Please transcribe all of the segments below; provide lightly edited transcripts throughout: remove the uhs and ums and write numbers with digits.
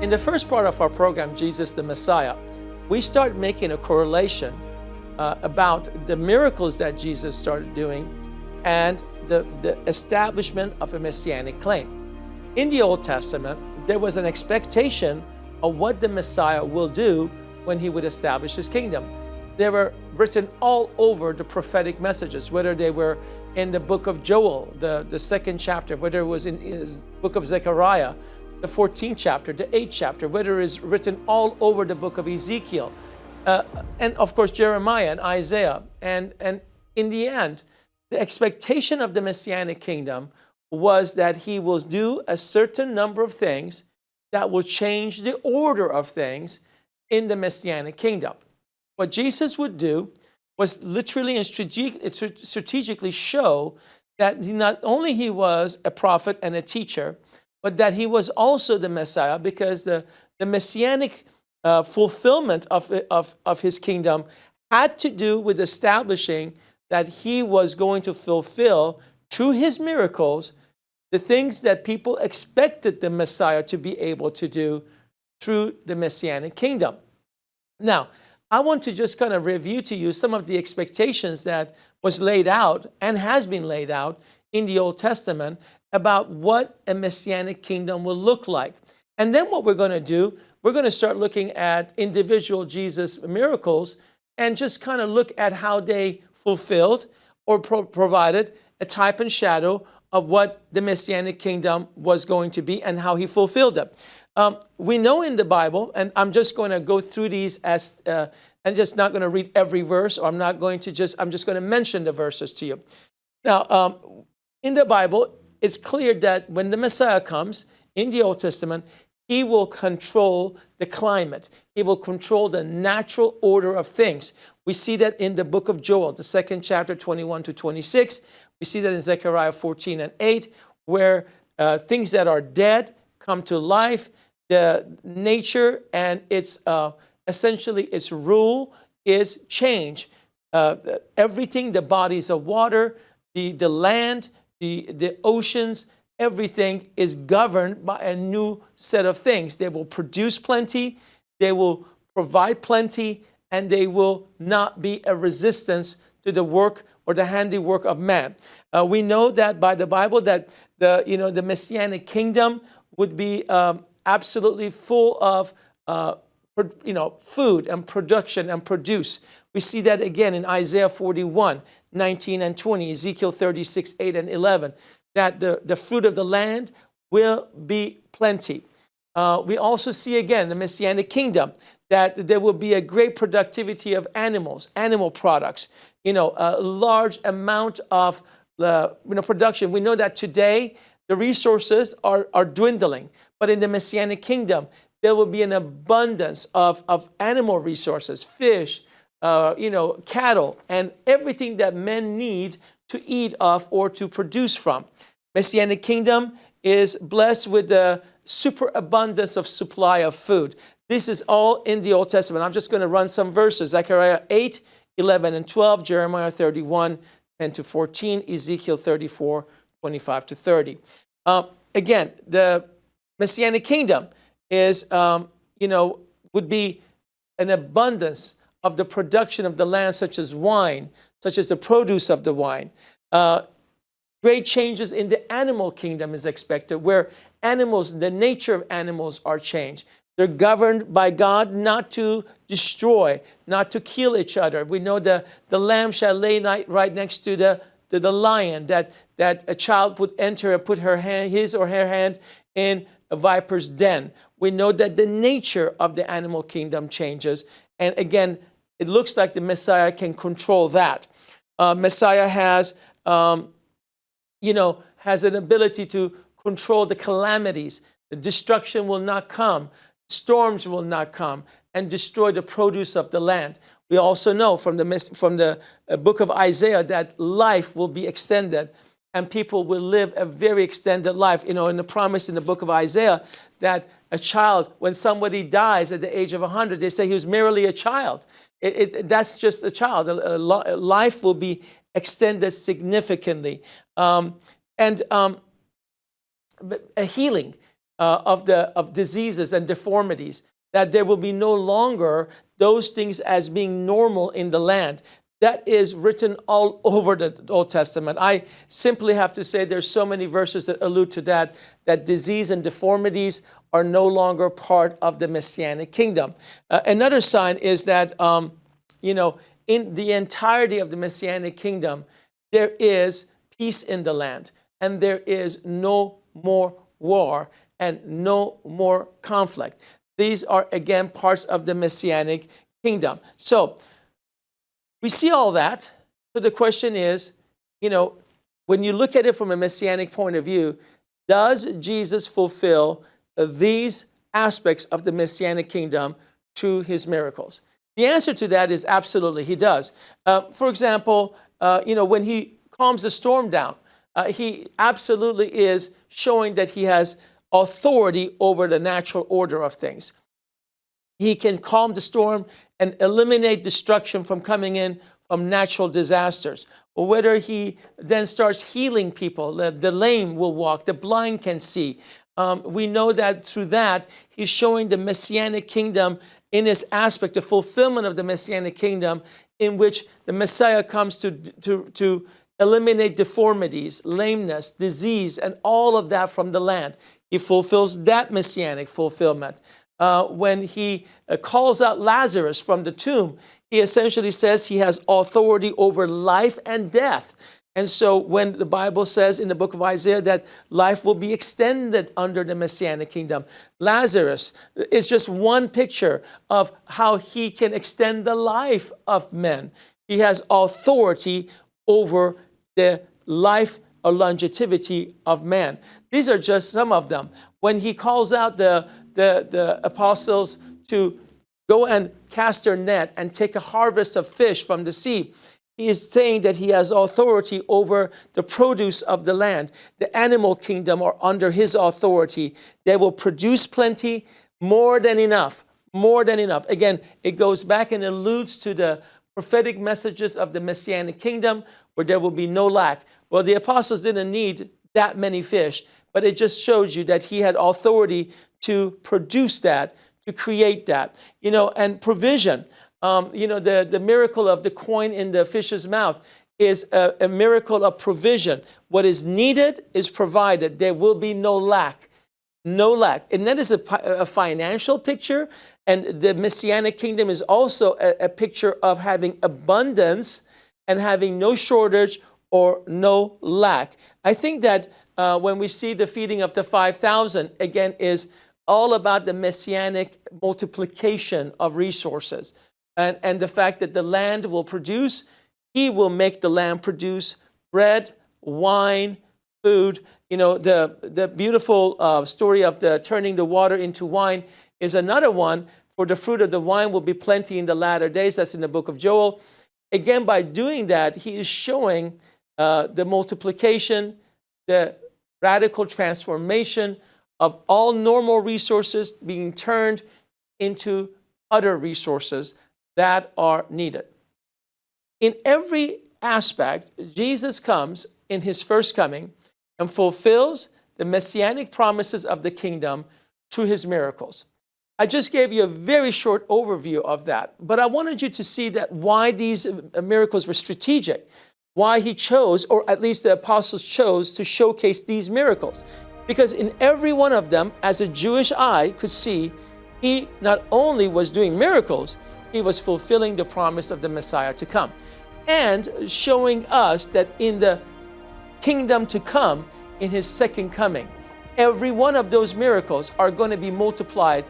In the first part of our program, Jesus the Messiah, we start making a correlation about the miracles that Jesus started doing and the establishment of a messianic claim. In the Old Testament, there was an expectation of what the Messiah will do when he would establish his kingdom. They were written all over the prophetic messages, whether they were in the book of Joel, the second chapter, whether it was in the book of Zechariah, the 14th chapter, the 8th chapter, whether it is written all over the book of Ezekiel, and of course Jeremiah and Isaiah. And in the end, the expectation of the Messianic kingdom was that he will do a certain number of things that will change the order of things in the Messianic kingdom. What Jesus would do was literally and strategically show that not only he was a prophet and a teacher, but that he was also the Messiah, because the Messianic fulfillment of his kingdom had to do with establishing that he was going to fulfill through his miracles the things that people expected the Messiah to be able to do through the Messianic kingdom. Now, I want to just kind of review to you some of the expectations that was laid out and has been laid out in the Old Testament about what a Messianic kingdom will look like. And then what we're going to do, we're going to start looking at individual Jesus miracles and just kind of look at how they fulfilled or provided a type and shadow of what the Messianic kingdom was going to be and how he fulfilled it. We know in the Bible, and I'm just going to go through these as, I'm just not going to read every verse, or I'm just going to mention the verses to you. Now, in the Bible, it's clear that when the Messiah comes in the Old Testament, he will control the climate. He will control the natural order of things. We see that in the book of Joel, the second chapter, 21 to 26. We see that in Zechariah 14 and 8, where things that are dead come to life. The nature and its essentially its rule is change. Everything, the bodies of water, the land, the oceans, everything is governed by a new set of things. They will produce plenty, they will provide plenty, and they will not be a resistance to the work or the handiwork of man. We know that by the Bible that the Messianic kingdom would be absolutely full of food and production and produce. We see that again in Isaiah 41, 19 and 20, Ezekiel 36, 8 and 11, that the fruit of the land will be plenty. We also see again the Messianic kingdom, that there will be a great productivity of animals, animal products, a large amount of production. We know that today the resources are dwindling, but in the Messianic kingdom, there will be an abundance of animal resources, fish, cattle, and everything that men need to eat of or to produce from. Messianic kingdom is blessed with the superabundance of supply of food. This is all in the Old Testament. I'm just going to run some verses. Zechariah 8, 11 and 12, Jeremiah 31, 10 to 14, Ezekiel 34, 25 to 30. Again, the Messianic kingdom is, would be an abundance of the production of the land, such as wine, such as the produce of the wine. Great changes in the animal kingdom is expected, where animals, the nature of animals are changed. They're governed by God not to destroy, not to kill each other. We know the lamb shall lay right next to the lion, that a child would enter and put his or her hand in a viper's den. We know that the nature of the animal kingdom changes. And again, it looks like the Messiah can control that. Messiah has an ability to control the calamities. The destruction will not come. Storms will not come and destroy the produce of the land. We also know from the book of Isaiah that life will be extended and people will live a very extended life. In the promise in the book of Isaiah that a child, when somebody dies at the age of 100, they say he was merely a child. That's just a child. Life will be extended significantly. And a healing. of diseases and deformities, that there will be no longer those things as being normal in the land. That is written all over the Old Testament. I simply have to say there's so many verses that allude to that disease and deformities are no longer part of the Messianic kingdom. Another sign is that, in the entirety of the Messianic kingdom, there is peace in the land, and there is no more war and no more conflict. These are, again, parts of the Messianic kingdom. So we see all that. So the question is, when you look at it from a Messianic point of view, does Jesus fulfill these aspects of the Messianic kingdom through his miracles? The answer to that is absolutely, he does. For example, when he calms the storm down, he absolutely is showing that he has authority over the natural order of things. He can calm the storm and eliminate destruction from coming in from natural disasters. Or whether he then starts healing people, the lame will walk, the blind can see. We know that through that, he's showing the Messianic kingdom in its aspect, the fulfillment of the Messianic kingdom, in which the Messiah comes to eliminate deformities, lameness, disease, and all of that from the land. He fulfills that Messianic fulfillment. When he calls out Lazarus from the tomb, he essentially says he has authority over life and death. And so when the Bible says in the book of Isaiah that life will be extended under the Messianic kingdom, Lazarus is just one picture of how he can extend the life of men. He has authority over the life or longevity of man. These are just some of them. When he calls out the apostles to go and cast their net and take a harvest of fish from the sea, he is saying that he has authority over the produce of the land. The animal kingdom are under his authority. They will produce plenty, more than enough, more than enough. Again, it goes back and alludes to the prophetic messages of the Messianic kingdom where there will be no lack. Well, the apostles didn't need that many fish, but it just shows you that he had authority to produce that, to create that, and provision. The miracle of the coin in the fish's mouth is a miracle of provision. What is needed is provided. There will be no lack. No lack. And that is a financial picture. And the Messianic kingdom is also a picture of having abundance and having no shortage or no lack. I think that when we see the feeding of the 5,000, again, is all about the Messianic multiplication of resources. And the fact that the land will produce, he will make the land produce bread, wine, food. The beautiful story of the turning the water into wine is another one. For the fruit of the vine will be plenty in the latter days. That's in the book of Joel. Again, by doing that, he is showing the multiplication, the radical transformation of all normal resources being turned into other resources that are needed. In every aspect, Jesus comes in his first coming and fulfills the messianic promises of the kingdom through his miracles. I just gave you a very short overview of that, but I wanted you to see that why these miracles were strategic, why he chose, or at least the apostles chose, to showcase these miracles. Because in every one of them, as a Jewish eye could see, he not only was doing miracles, he was fulfilling the promise of the Messiah to come, and showing us that in the kingdom to come, in his second coming, every one of those miracles are going to be multiplied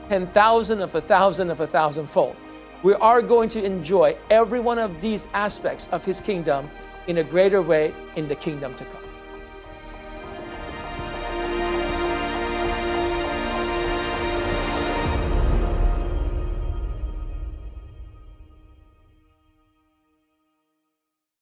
10,000 of 1,000 of 1,000-fold. We are going to enjoy every one of these aspects of his kingdom in a greater way in the kingdom to come.